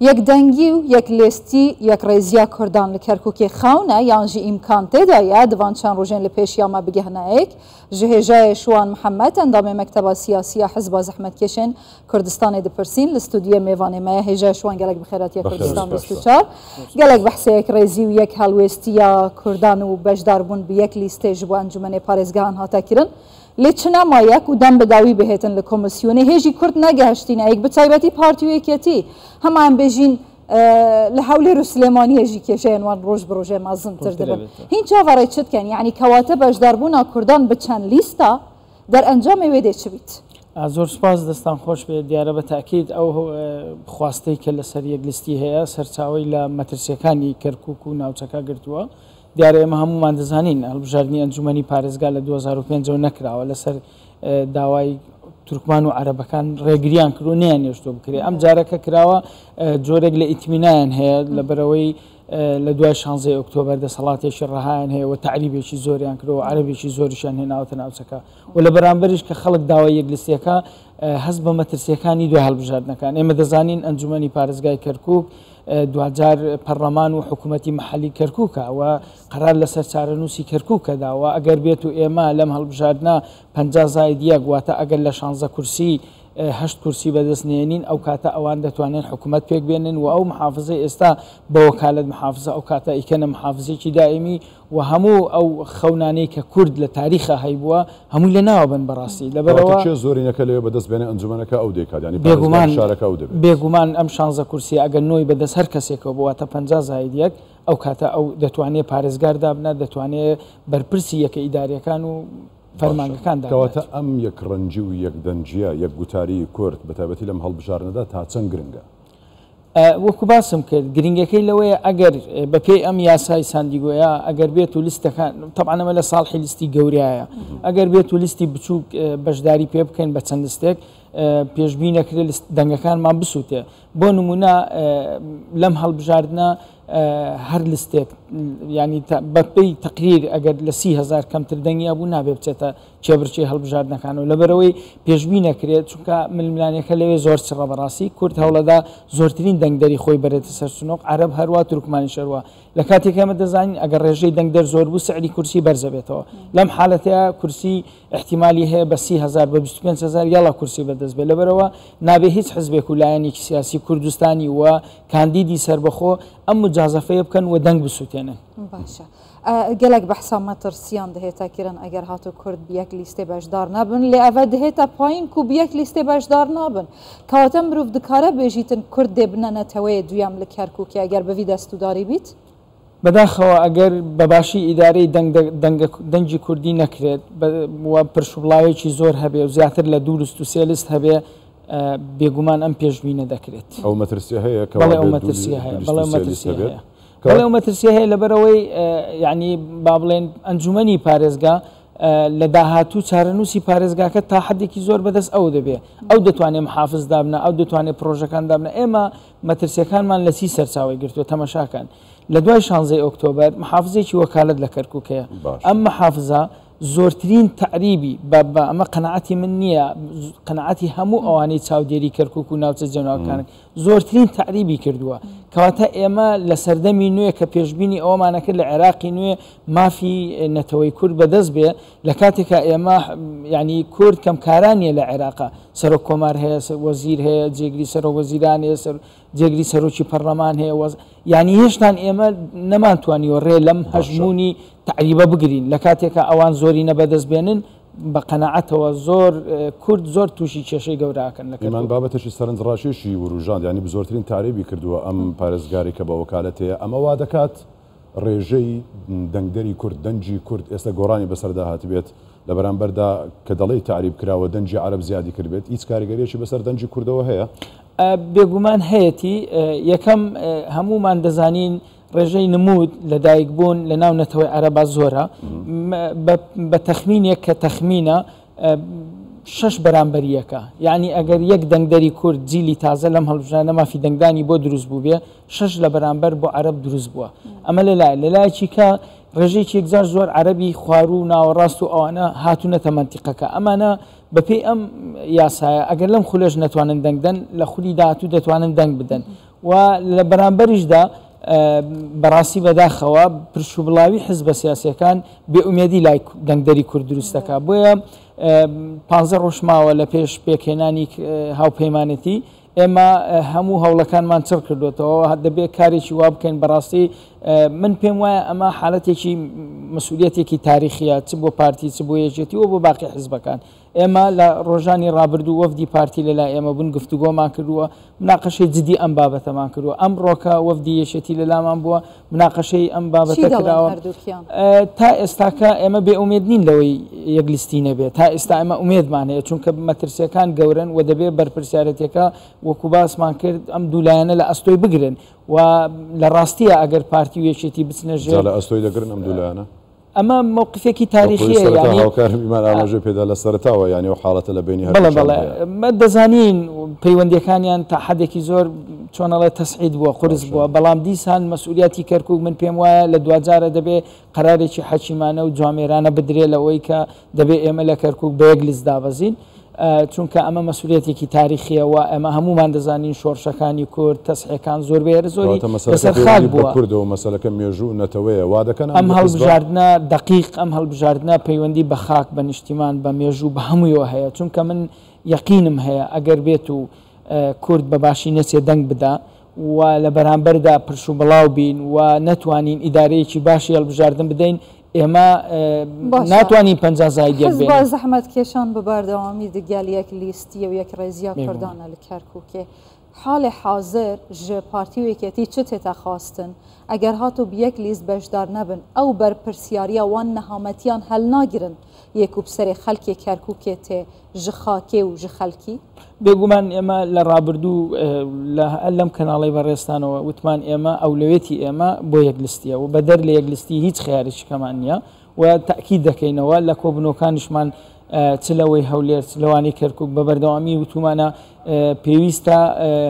یک دنگی و یک لیستی یک رئیزیا کردان لکرکوکی خونه یانجی امکان تدایا دوان چند روزن لپیشیا ما بگهنه ایک جهجای شوان محمد اندام مکتب سیاسی حزب زحمت کشن کردستان دپرسین لستودیو میوان ما هجای شوان گلک بخیراتی کردستان لستوچار گلک بحث یک رئیزی و یک هلوستیا کردان و بجدار بون به یک لیسته جوان انجمن پارێزگاهان هاتا کرن لیچنا مایک و دم بداوی بهتن لکومیسیون هیچی کرد نگهشتین ایک بتایبتی پارتی و یکیتی هم هم بجین لحولی رسلمانی هیچی کشین وان روز بروزه مازن تردبن هین چه وارد شد کن یعنی کواتب بجدار بون کردان بچن لیستا در انجام ویده چه بیت؟ زۆر سپاس دەستان خۆش بێت دیارە بە تاکید ئەو خواستەی کە لەسەر یەک لیستی هەیە سەرچاوی لە مەترسیەکانی کەرکووک و ناوچەکە گرتووە دیارە ئێمە هەمومان دەزانین هەڵبژاردننی ئەنجومەنی پارێزگا لە 2005 نەکراوە لەسەر داوای تورکمان و عەرەبەکان ڕێگریان کرد و نەیانێشتۆ بکرێ ئەم جارەکە کراوە جۆرێک لە ئیتمینایان هەیە لەبەرەوەی لە دوای 16 ئۆکتۆبەر دەسەڵاتێکی ڕەهایان هەیە و تعریبێکی زۆریان کرد و عەرەبێکی زۆریشیان هێناوەتە ناوچەکە و لە بەرامبەریش کە خەڵک داوای یەکلیستیەکە هەست بە مەترسیەکانی دوای هەڵبژاردنەکان ئێمە دەزانین ئەنجومەنی پارێزگای کەرکووک دوجار پەرلەمان و حکوومەتی محلی کەرکووکە و قەرار لەسەر چارەنووسی کەرکووکەدا و ئەگەر بێت و ئێمە لەم هەڵبژاردنە 50 زایدیە گواتە ئەگەر لە 16 کورسی 8 کورسی بەدەستنێنین ئەو کاتە ئەوان دەتوانێت حکوومەت پێک بێنن و ئەو محافزەی ئێستا بە وەکالەت محافزە ئەو کاتە ئیکەنە محافزێکی دائمی و هەموو ئەو خەونانەی کە کورد لە تاریخە هەیبووە هەمووی لە ناوە بن بەڕاستی لەبەرەوە زۆرینەکە لەوێ بەدەست بێنێ ئەنجومەنەکە ئەو دێکات ینی بێگومان ئەم 16 کورسی ئەگەر نۆی بەدەست هەر کەسێکەوە بواتە 50 زایدیەک ئەو کاتە ئەو دەتوانێت پارێزگاردا بنە دەتوانێت بەرپرسی یەکە ئیداریەکان و فەرمانەکەکەواتە ئەم یەک ڕەنجی و یەک دەنجە یەک گوتاری کورد بە تایبەتی لەم هەڵبژاردنەدا تا چەند گرنگە وەکو باسم کرد گرنگەکەی لەوەیە ئەگەر بەپێی ئەم یاسای ساندیگۆیە ئەگەر بێت و لیستەکان طبعا ئەمە لە ساڵحی لیستی گەوریایە ئەگەر بێت و لیستی بچووک بەشداری پێ بکەین بە چەند لستێک پێشبی نەکرێت دەنگەکانمان بسووتێ بۆ نمونە لەم هەڵبژاردنە هەر لستێک ینی بەپێی تقریر ئەگەر لە 30,000 کەمتر دەنگیا بوو نابێ بچێتە چێبرچی هەڵبژاردنەکان و لەبەرەوەی پێشبی نەکرێت چونکە ململانەکە لەوێ زۆر چڕە بەڕاستی کورد هەوڵەدا زۆرترین دەنگدەری خۆی بەرێتە سەر سنووق عەرەب هەروە تورکمانی شەروە لە کاتێک ئێمە دەزانین ئەگەر ڕێژەی دەنگدەر زۆر بوو سعری کورسی بەرزە بێتەوە لەم حالەتەیە کورسی احتیمالی هەیە بە 30,000 بە 25,000 یاڵا کورسی بەدەست بێت لەبەرەوە نابێ هیچ حزبێک و لایەنێکی سیاسی کوردستانی و کاندیدی سربەخۆ ئەم مجازەفەیە بکەن و دەنگ بسووتێنن باشە gelek behsa metirsiyan dihêta kirin eger hatu Kurd bi yek lîstê bejdar nabin lê ev dihêta payîn ku bi yek lîstê bejdar nabin kewate mirov dikare bêjîtin Kurd dê bine neteweyê duyem li Kerkûkê eger bi vî destûdarî bît بەداخەوە ئەگەر بەباشی ئیدارەی دەنگی کوردی نەکرێت و پرشوبڵاوێکی زۆر هەبێ و زیاتر لە دوورست و سێلست هەبێ بێگومان ئەم پێشبینە دەکرێت ئەو مەترسیە هەیە بەڵێ ئەو مەترسیە هەیە بەڵێ ئەو مەترسیە هەیە لەبەرەوەی یعنی با بڵێن ئەنجومەنی پارێزگا لە داهاتوو چارەنووسی پارێزگاکە تا حدێکی زۆر بەدەست ئەو دەبێ ئەو دەتوانێت محافز دابنە ئەو دەتوانێت پرۆژەکان دابنە ئێمە مەترسیەکانمان لە سی سەرچاوی گرتووە تەماشاکان لە دوای 16 ئۆکتۆبەر محافزێکی وەکالەت لە کەرکووکەیە ئەم محافزە زۆرترین تعریبی بە ئەمە قەنەعەتی من نییە قەنەعەتی هەموو ئەوانەی چاودێری کەرکووک و ناوچە جەناوەکانێک زۆرترین تعریبی کردووە کەواتە ئێمە لە سەردەمی نوێ کە پێشبینی ئەوەمانەکرد لە عێراقی نوێ مافی نەتەوەی کورد بەدەست بێ لە کاتێکە ئێمە ینی کورد کەمکارانیە لە عێراقا سەرۆک کۆمار هەیە وەزیر هەیە جێگری سەرۆک وەزیران هەیە جێگری سەرۆکی پەرلەمان هەیە ینی هێشتان ئێمە نەمانتوانیوە ڕێ لەم هەژمونی تعریبە بگرین لە کاتێکە ئەوان زۆری نەبەدەست بێنن بە قەنەعەتەوە زۆر کورد زۆر تووشی کێشەی گەوراکەن لەمان بابەتەشی سەرنجڕاشێشی وروژاند ینی زۆرترین تعریبی کردووە ئەم پارێزگاری کە بە وەکالەتەیە ئەمە وا دەکات ڕێژەی دەنگدەری کورد دەنجی کورد ئێستا گۆڕانی بەسەردا هاتبێت لە بەرامبەردا کە دەڵێی تعریب کراوە دەنجی عەرەب زیادی کردبێت هیچ کاریگەریەکی بەسەر دەنجی کوردەوە هەیە بێگومان هەیەی یەکەم هەمومان دەزانین ڕێژەی نمود لە دایک بوون لە ناو نەتەوەی عەرەبا زۆرە بە تەخمینێک کە تەخمینە 6 بەرامبەریەکە یعنی ئەگەر یەک دەنگدەری کورد جیلی تازە لەم هەڵبژاردنە مافی دەنگدانی بۆ دروست بوو بێ 6 لە بەرامبەر بۆ عەرەب دروست بووە ئەمە لەلایەکی کە ڕێژەیەکی یەکجار زۆر عەرەبی خوار و ناوەڕاست و ئەوانە هاتوونەتە مەنتیقەکە ئەمانە بەپێی ئەم یاسایە ئەگەر لەم خولێش نەتوانن دەنگدەن لە خولی داهاتوو دەتوانن دەنگ بدەن و لە بەرامبەریشدا بەڕاستی بەداخەوە پرشوبڵاوی حزبە سیاسیەکان بێئومێدی لای دەنگدەری کورد دروستەکە بۆیە 15 ڕۆژ ماوە لە پێش پێکهێنانی هاوپەیمانەتی ئێمە هەموو هەوڵەکانمان چڕ کردوێتەوە دەبێت کارێکی وا بکەین بەڕاستی من پێم وایە ئەمە حاڵەتێکی مەسئولیەتێکی تاریخیە چ بۆ پارتی چ بۆ یەکێتیەوە بۆ باقی حزبەکان ئێمە لە ڕۆژانی ڕابردوو وەفدی پارتی لەلای ئێمە بوون گفتوگۆمان کردووە مناقەشەی جدی ئەم بابەتەمان کردووە ئەم ڕۆکە وەفدی یەکێتی لەلامان بووە مناقەشەی ئەم بابەتە کراوە تا ئێستاکە ئێمە بێئومێد نین لەوەی یەکلیستی نەبێت تا ئێستا ئەمە ئومێدمان هەیە چونکە مەترسیەکان گەورن و دەبێت بەرپرسیارەتەکە وەکو باسمان کرد ئەم دوولایەنە لە ئەستۆی بگرن و لە ڕاستیە ئەگەر پارتی و یەکێتی بچنەژێر لە ئەستۆی دەگرن ئەم دوولایەنە ئەمە مووقفێکی تاریخیە هاوکارمان ئاماژە پێدا لە سەرتاوە یانی و حاڵەتە لە بینی بەڵێ دەزانین پەیوەندیەکانیان تا حدێکی زۆر چۆنەڵێ تەسعید بووە قرس بووە بەڵام دیسان مەسئولیەتی کەرکووک من پێم وایە لە دوجارە دەبێ قەرارێکی حەکیمانە و جوامێرانە بدرێت لەوەی کە دەبێت ئێمە لە کەرکووک بە یەک لیست دابەزین چونکە ئەمە مەسئولیەتێکی تاریخیەوە ئەمە هەمومان دەزانین شۆڕشەکانی کورد تەسعیەکان زۆر بێر زۆری لەسەر خاک بووە کوردەوە مەسەلەکە مێژوو نەتەوەیە وا دەکەن ئەم هەڵبژاردنە دقیق ئەم هەڵبژاردنە پەیوەندی بە خاک بە نیشتیمان بە مێژوو بە هەموویەوە هەیە چونکە من یەقینم هەیە ئەگەر بێت و کورد بە باشی نەچێ دەنگ بدا و لە بەرامبەردا پرش و بڵاو بین و نەتوانین ئیدارەیەکی باشی هەڵبژاردن بدەین ئێمە ناتوانین 50 زایدێک بێت زەحمەت کێشان بە بەردەوامی دەگەل یەک لیستی و یەک ڕێزیە کوردانە لە کەرکووکێ حاڵی حاضر ji parti û yeketî çi tê te xwastin eger hatû bi yek lîst bejdar nebin ew berpirsiyariya wan nehametiyan hel nagirin yek û bi serê xelkê Kerkûkê tê ji xakê û ji xelkî بێگومان ئێمە لە ڕابردوو لەم کەناڵی بەڕێستانەوە وتمان ئێمە ئەولەوێتی ئێمە بۆ یەکلیستیە و بەدەر لە یەکلیستی هیچ خیارێکەکەمان نییە و تاکید دەکەینەوە لە کۆبنەوەکانیشمان چ لەوەی هەولێر لەوانی کەرکووک بە بەردەوامی وتومانە پێویستە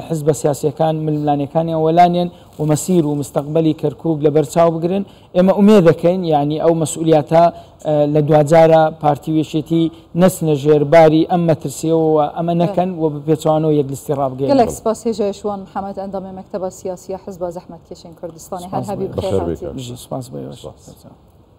حزبە سیاسیەکان ململانەکانیان وەلانێن و مەسیر و مستەقبەلی کەرکووک لە بەرچاو بگرن ئێمە ئومێ دەکەین یعنی ئەو مەسئولیاتە لە دوجارە پارتی وێشێتی نەچنە ژێرباری ئەم مەترسیەوە ئەمە نەکەن و بە پێچوانەوە یەکلیستی ڕابگەین gelek spas hêja Şwan Mihemed endamê Mekteba Siyasiya Hizba Zehmet Keşên Kurdistanê her hebî bi xêr سپاس بە